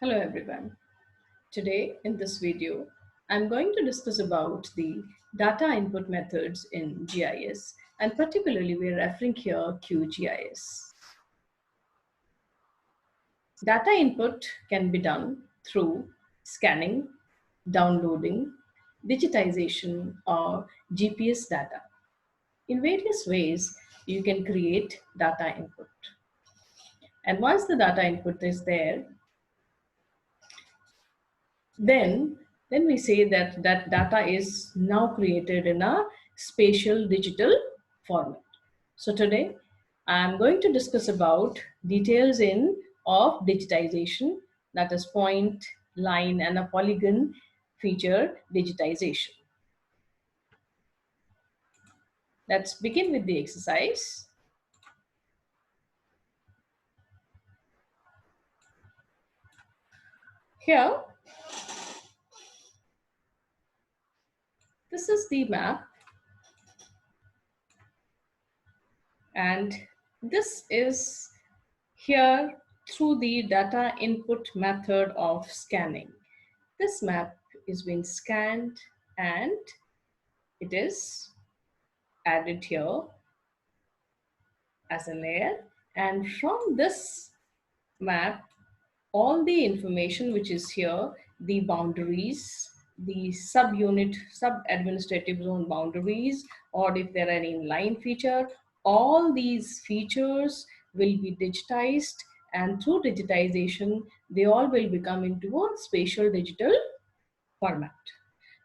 Hello everyone. Today in this video, I'm going to discuss about the data input methods in GIS, and particularly we're referring here QGIS. Data input can be done through scanning, downloading, digitization, or GPS data. In various ways, you can create data input. And once the data input is there, then we say that that data is now created in a spatial digital format. So today I'm going to discuss about details in of digitization, that is point, line, and a polygon feature digitization. Let's begin with the exercise. Here, this is the map, and this is here through the data input method of scanning. This map is being scanned and it is added here as a layer, and from this map all the information which is here, the boundaries, the subunit, sub-administrative zone boundaries, or if there are any line feature, all these features will be digitized, and through digitization, they all will become into a spatial digital format.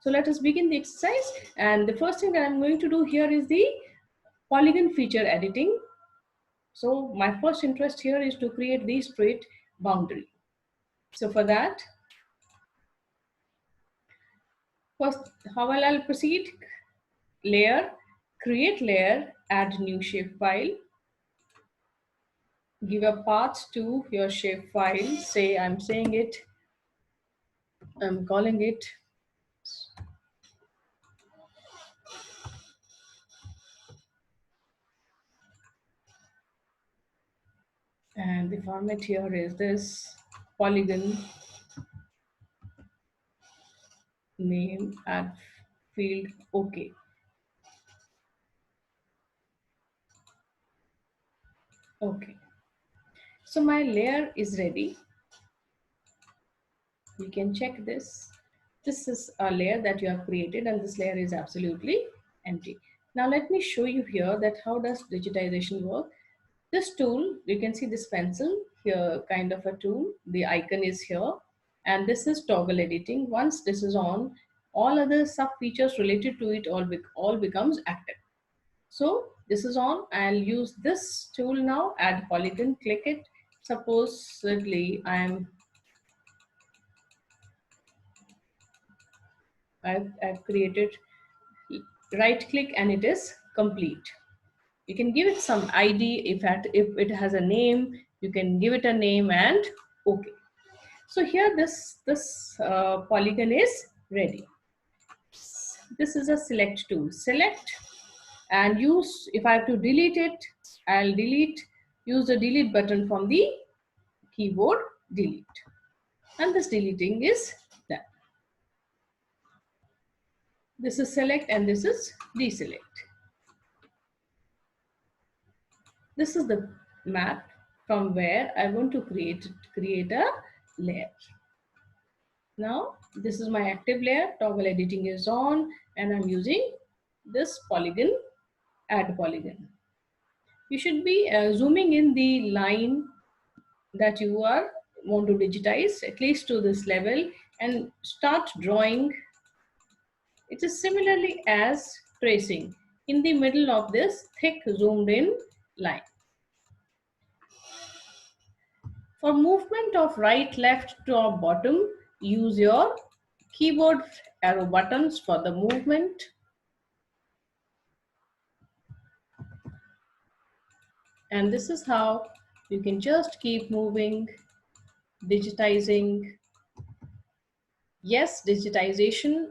So let us begin the exercise. And the first thing that I'm going to do here is the polygon feature editing. So my first interest here is to create the straight boundary. So for that, first, how will I proceed? Layer, create layer, add new shapefile, give a path to your shapefile. Say I'm saying it, I'm calling it and the format here is this polygon name, add field, okay. Okay, so my layer is ready. You can check this. This is a layer that you have created, and this layer is absolutely empty. Now let me show you here that how does digitization work. This tool, you can see this pencil here, kind of a tool. The icon is here, and this is toggle editing. Once this is on, all other sub features related to it all becomes active. So this is on. I'll use this tool now. Add polygon, click it. Supposedly I've created, right click, and it is complete. You can give it some ID. If it has a name, you can give it a name, and okay. So here this polygon is ready. This is a select tool. Select and use, if I have to delete it, I'll delete, use the delete button from the keyboard, delete. And this deleting is done. This is select and this is deselect. This is the map from where I want to create a layer. Now this is my active layer, toggle editing is on, and I'm using this polygon, add polygon. You should be zooming in the line that you want to digitize at least to this level, and start drawing. It is similarly as tracing in the middle of this thick zoomed in line. For movement of right, left, top, bottom, use your keyboard arrow buttons for the movement. And this is how you can just keep moving, digitizing. Yes, digitization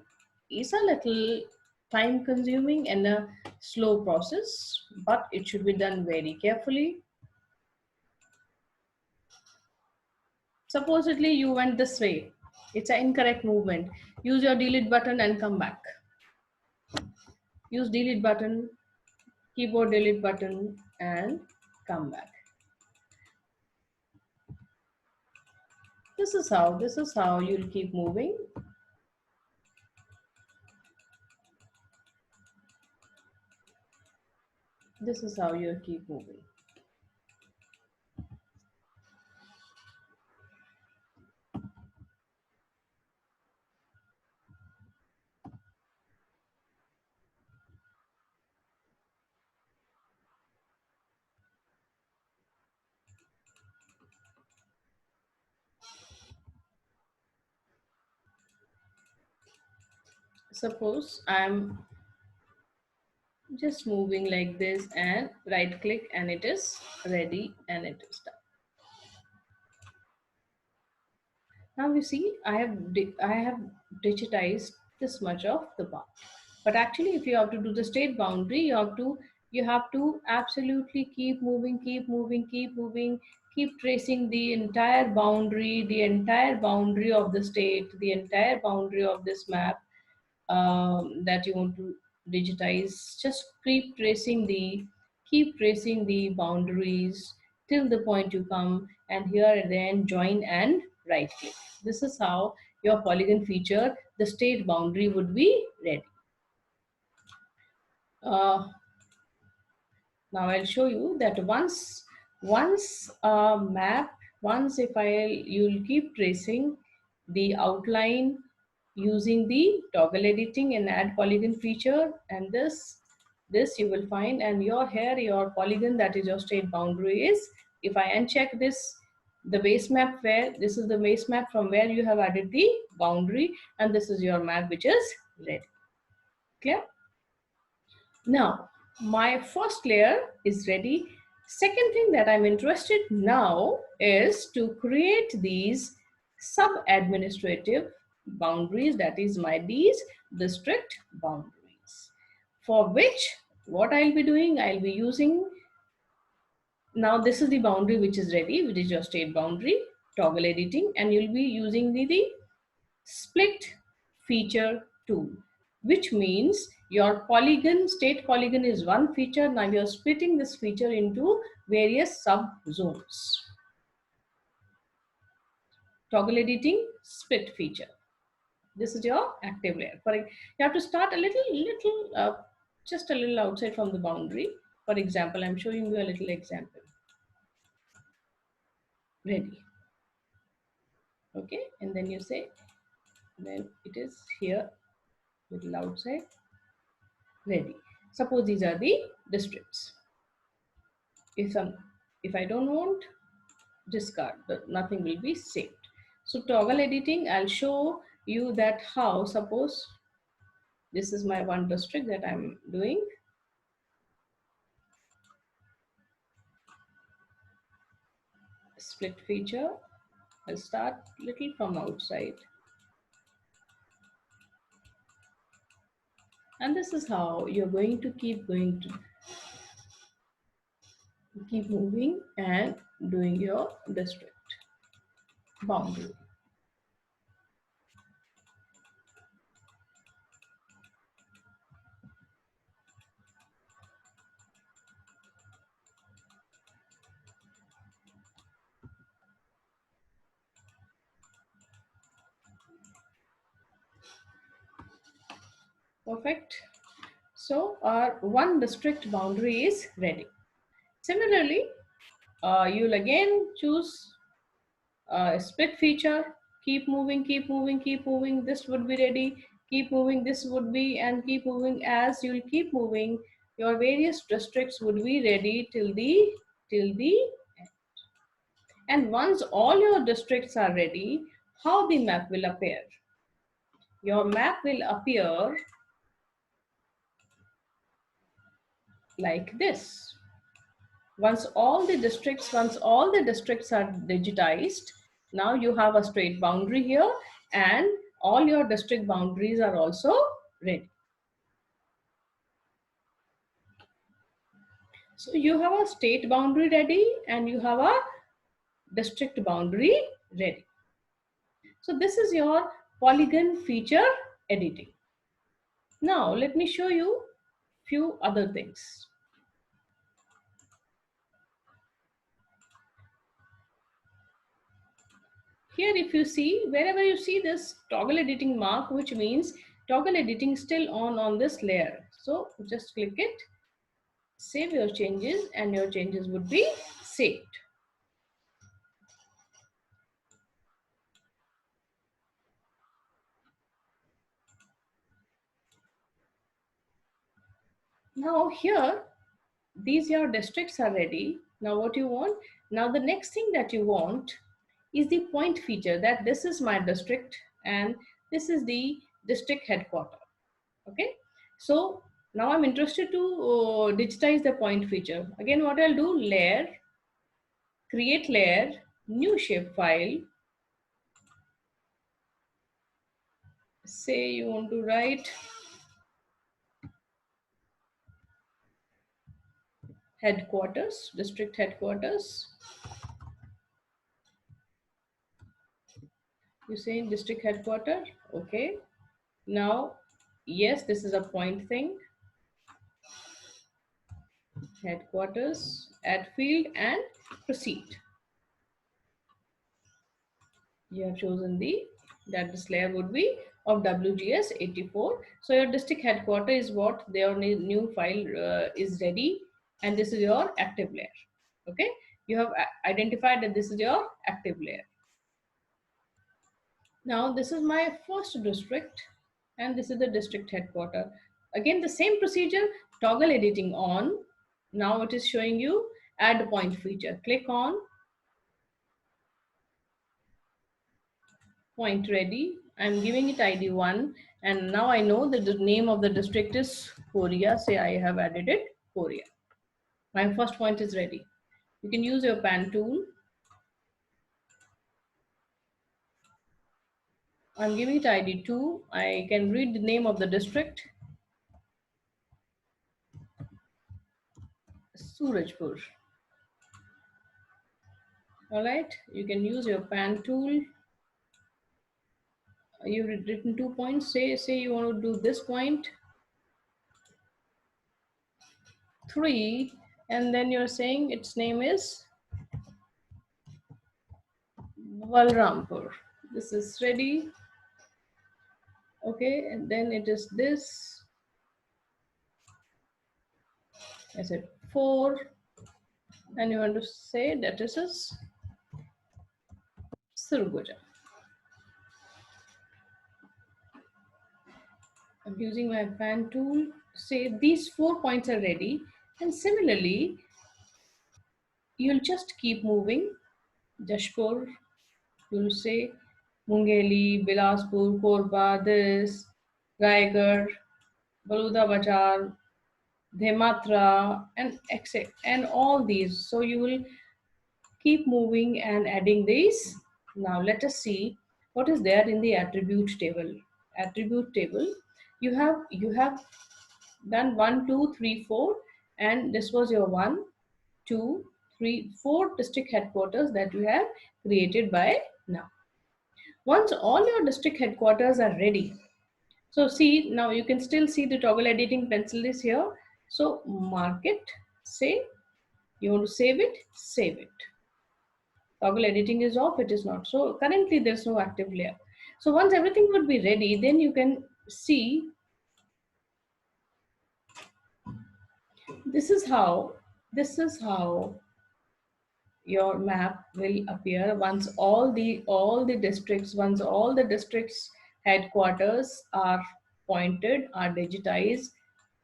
is a little time consuming and a slow process, but it should be done very carefully. Supposedly you went this way. It's an incorrect movement. Use your delete button and come back. Use delete button, keyboard delete button and come back. This is how you'll keep moving. This is how you'll keep moving. Suppose I'm just moving like this and right click and it is ready and it is done. Now you see I have digitized this much of the bar. But actually if you have to do the state boundary, you have to absolutely keep moving, keep moving, keep moving, keep tracing the entire boundary of the state, the entire boundary of this map that you want to digitize. Just keep tracing the boundaries till the point you come, and here and then join and right click. This is how your polygon feature, the state boundary, would be ready. uh, Now I'll show you that once a map, once if you'll keep tracing the outline using the toggle editing and add polygon feature, and this you will find, and your polygon, that is your state boundary, is, if I uncheck this, the base map, where this is the base map from where you have added the boundary, and this is your map which is red. Clear? Now, my first layer is ready. Second thing that I'm interested now is to create these sub-administrative boundaries, that is these district boundaries, for which what I'll be doing, I'll be using, now this is the boundary which is ready, which is your state boundary, toggle editing, and you'll be using the split feature tool, which means your polygon, state polygon is one feature. Now you're splitting this feature into various sub zones. Toggle editing, split feature. This is your active layer. You have to start a just a little outside from the boundary. For example, I'm showing you a little example. Ready. Okay, and then you say, then it is here, little outside. Ready. Suppose these are the districts. If I don't want, discard, but nothing will be saved. So toggle editing, I'll show you that how. Suppose this is my one district that I'm doing. Split feature. I'll start little from outside. And this is how you're going to keep moving and doing your district boundary. Perfect. So our one district boundary is ready. Similarly, you'll again choose split feature, keep moving, keep moving, keep moving, this would be ready, keep moving, this would be, and keep moving. As you'll keep moving, your various districts would be ready till the end. And once all your districts are ready, how the map will appear? Your map will appear like this. Once all the districts are digitized, now you have a straight boundary here, and all your district boundaries are also ready. So you have a state boundary ready and you have a district boundary ready. So this is your polygon feature editing. Now let me show you few other things. Here if you see, wherever you see this toggle editing mark, which means toggle editing still on this layer. So just click it, save your changes, and your changes would be saved. Now here, these your districts are ready. Now what you want? Now the next thing that you want is the point feature, that this is my district and this is the district headquarter. Okay, so now I'm interested to digitize the point feature. Again, what I'll do, layer, create layer, new shapefile. Say you want to write headquarters, district headquarters. You say in district headquarter. Okay, now yes, this is a point thing. Headquarters, add field and proceed. You have chosen the, that this layer would be of WGS 84. So your district headquarter is what their new file is ready, and this is your active layer. Okay, you have identified that this is your active layer. Now this is my first district and this is the district headquarter. Again the same procedure, toggle editing on. Now it is showing you add point feature. Click on point ready. I'm giving it ID 1 and now I know that the name of the district is Korea. Say I have added it Korea. My first point is ready. You can use your pen tool. I'm giving it ID 2. I can read the name of the district. Surajpur. All right, you can use your pen tool. You've written 2 points. Say you want to do this point 3, and then you're saying its name is Balrampur. This is ready. Okay, and then it is this. I said 4, and you want to say that this is Surguja. I'm using my pen tool. Say these 4 points are ready, and similarly, you'll just keep moving. Jashpur, you'll say Mungeli, Bilaspur, Korba, this, Raigad, Baluda Bajar, Dhematra, and etc. and all these. So you will keep moving and adding these. Now let us see what is there in the attribute table. Attribute table, you have done 1, 2, 3, 4, and this was your 1, 2, 3, 4 district headquarters that you have created by now. Once all your district headquarters are ready, so see, now you can still see the toggle editing pencil is here. So mark it, say, you want to save it, save it. Toggle editing is off, it is not. So currently there's no active layer. So once everything would be ready, then you can see this is how your map will appear once once all the districts headquarters are pointed, are digitized,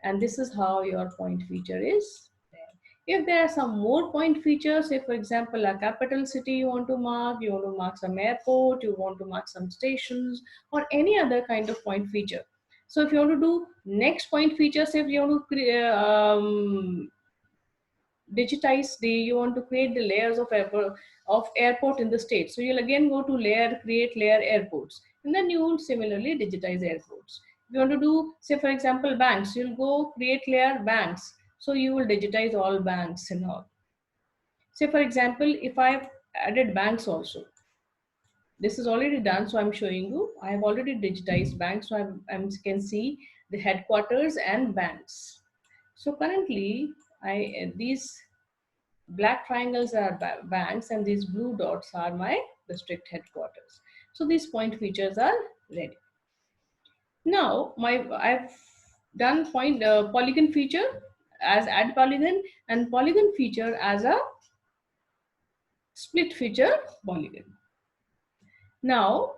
and this is how your point feature is there. If there are some more point features, if for example a capital city you want to mark, you want to mark some airport, you want to mark some stations, or any other kind of point feature. So if you want to do next point features, if you want to create digitize the, you want to create the layers of airport in the state, so you'll again go to layer, create layer airports, and then you will similarly digitize airports. If you want to do, say for example, banks, you'll go create layer banks, so you will digitize all banks and all. Say for example, if I've added banks also, This is already done, so I'm showing you. I have already digitized banks, so I can see the headquarters and banks. So currently, these black triangles are banks, and these blue dots are my district headquarters. So these point features are ready. Now I've done polygon feature as add polygon, and polygon feature as a split feature polygon. Now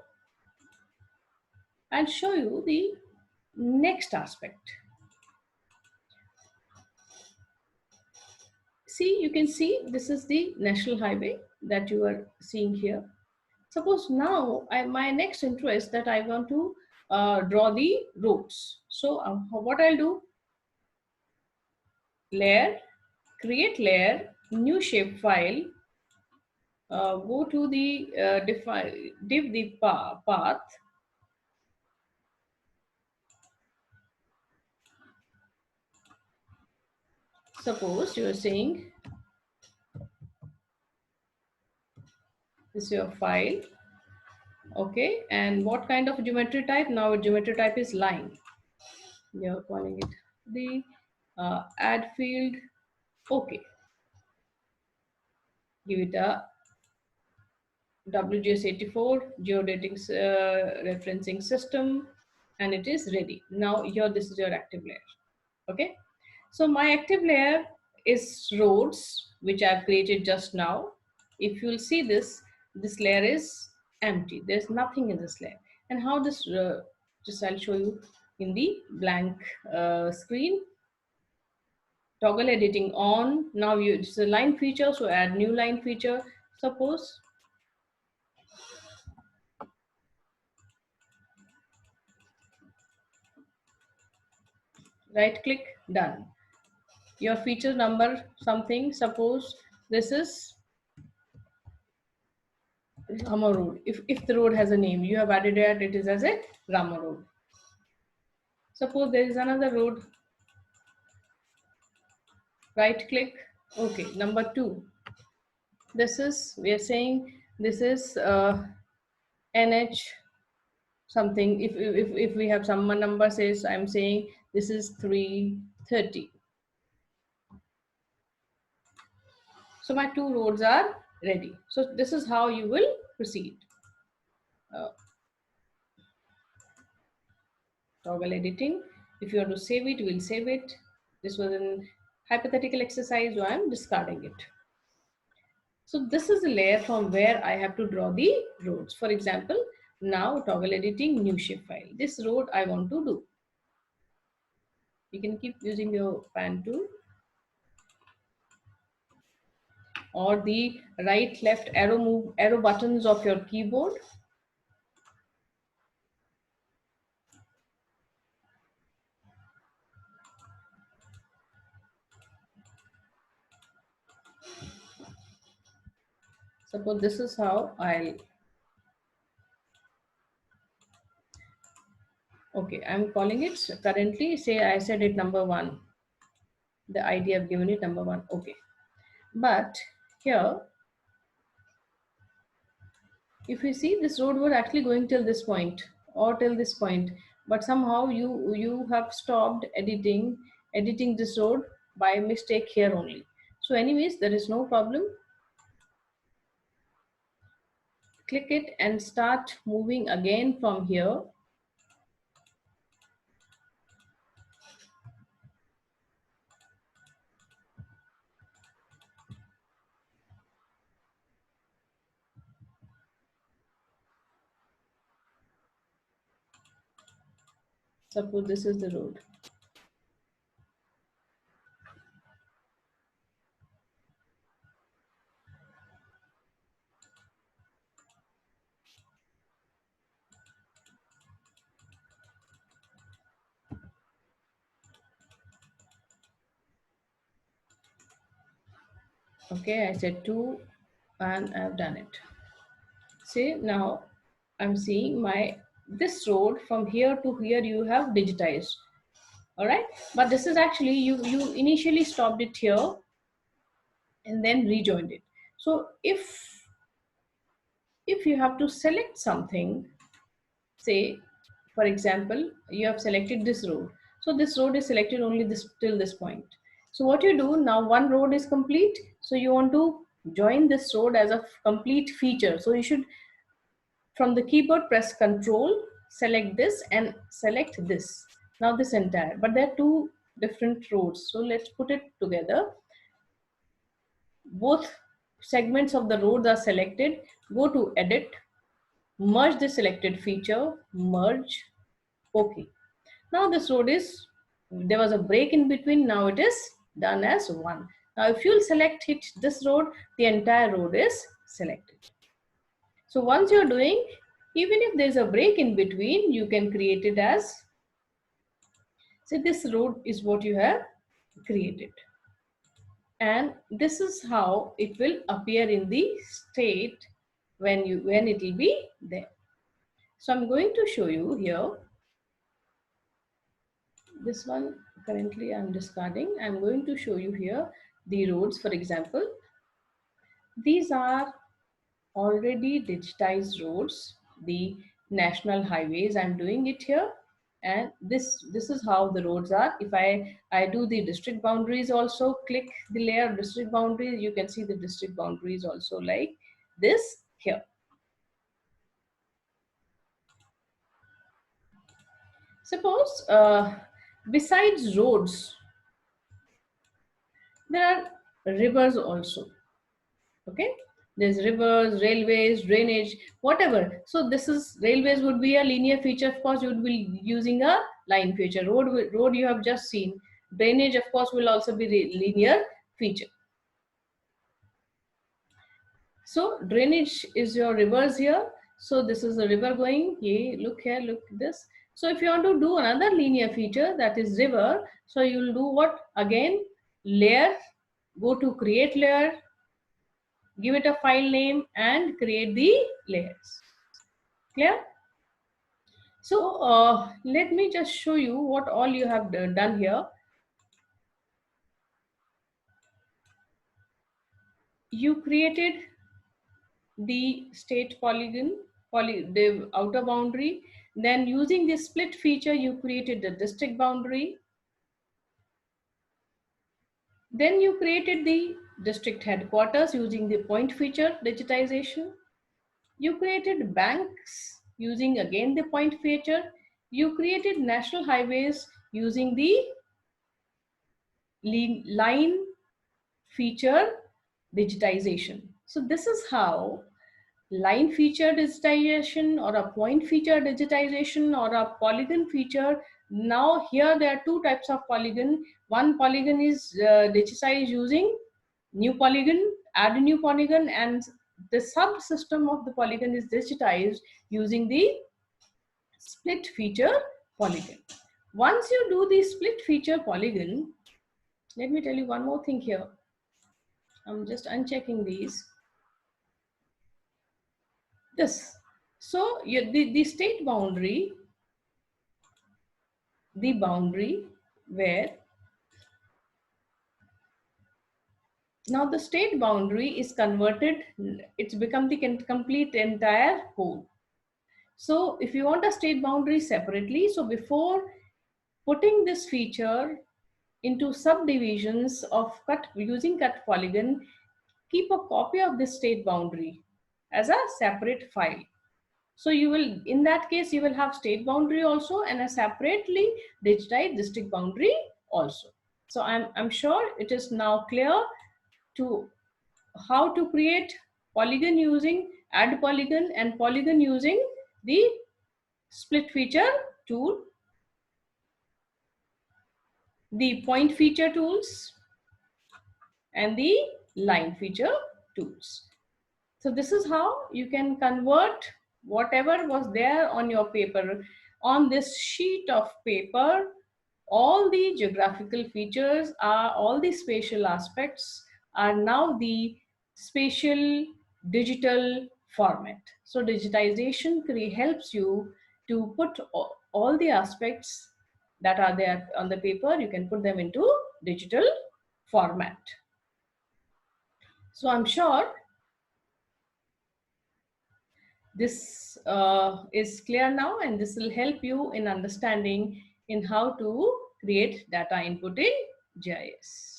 I'll show you the next aspect. See, you can see this is the national highway that you are seeing here. Suppose now my next interest that I want to draw the roads. So what I'll do, layer, create layer, new shape file, go to the div the path. Suppose you are saying this is your file, okay, and what kind of geometry type? Now geometry type is line. You're calling it the add field, okay, give it a WGS84 geodating referencing system, and it is ready. Now here this is your active layer. Okay, so my active layer is roads, which I've created just now. If you'll see this layer is empty. There's nothing in this layer. And how this just I'll show you in the blank screen. Toggle editing on. Now it's a line feature, so add new line feature. Suppose right click, done. Your feature number something, suppose this is Rama Road. If the road has a name, you have added it is as a Rama Road. Suppose there is another road, right click, okay, number 2. This is, we are saying this is NH something. If we have some number says, I'm saying this is 330. So my 2 roads are ready. So this is how you will proceed. Uh, Toggle editing. If you want to save it, we'll save it. This was an hypothetical exercise, so I'm discarding it. So this is the layer from where I have to draw the roads. For example, now toggle editing, new shape file. This road I want to do. You can keep using your pen tool or the right left arrow buttons of your keyboard. Suppose this is how I'll, okay, I'm calling it currently, say I said it number 1. The ID I've given it number 1, okay. But here, if you see, this road was actually going till this point or till this point, but somehow you have stopped editing this road by mistake here only. So anyways, there is no problem. Click it and start moving again from here. Suppose this is the road. Okay, I said 2 and I've done it. See, now I'm seeing my this road from here to here you have digitized. All right, but this is actually you initially stopped it here, and then rejoined it. So if if you have to select something, say, for example, you have selected this road. So this road is selected only this till this point. So what you do now, one road is complete. So you want to join this road as a complete feature. So you should, from the keyboard, press Control, select this and select this. Now this entire, but there are two different roads. So let's put it together. Both segments of the roads are selected. Go to Edit, merge the selected feature, merge, OK. Now this road is, there was a break in between, now it is done as one. Now if you'll select it, this road, the entire road is selected. So once you're doing, even if there's a break in between, you can create it as, say this road is what you have created. And this is how it will appear in the state when it will be there. So I'm going to show you here. This one currently I'm discarding. I'm going to show you here the roads. For example, these are already digitized roads, the national highways. I'm doing it here, and this is how the roads are. If I do the district boundaries, also click the layer of district boundaries, you can see the district boundaries also like this here. Suppose besides roads, there are rivers also. Okay, there's rivers, railways, drainage, whatever. So this is, railways would be a linear feature, of course you would be using a line feature. Road you have just seen. Drainage of course will also be linear feature. So drainage is your rivers here. So this is the river going, yeah, look here, look this. So if you want to do another linear feature, that is river, so you'll do what? Again, layer, go to create layer, give it a file name and create the layers. Clear? So let me just show you what all you have done here. You created the state polygon, the outer boundary. Then using the split feature, you created the district boundary. Then you created the district headquarters using the point feature digitization. You created banks using again the point feature. You created national highways using the line feature digitization. So this is how line feature digitization or a point feature digitization or a polygon feature. Now here there are two types of polygon. One polygon is digitized using new polygon, add a new polygon, and the subsystem of the polygon is digitized using the split feature polygon. Once you do the split feature polygon, let me tell you one more thing here. I'm just unchecking these. This. So the state boundary, the boundary where now the state boundary is converted, it's become the complete entire whole. So if you want a state boundary separately, so before putting this feature into subdivisions of cut using cut polygon, keep a copy of this state boundary as a separate file. So you will, in that case, you will have state boundary also and a separately digitized district boundary also. So I'm sure it is now clear to how to create polygon using add polygon and polygon using the split feature tool, the point feature tools, and the line feature tools. So this is how you can convert whatever was there on your paper, on this sheet of paper. All the geographical features are, all the spatial aspects are now the spatial digital format. So digitization helps you to put all the aspects that are there on the paper, you can put them into digital format. So I'm sure This is clear now, and this will help you in understanding in how to create data input in GIS.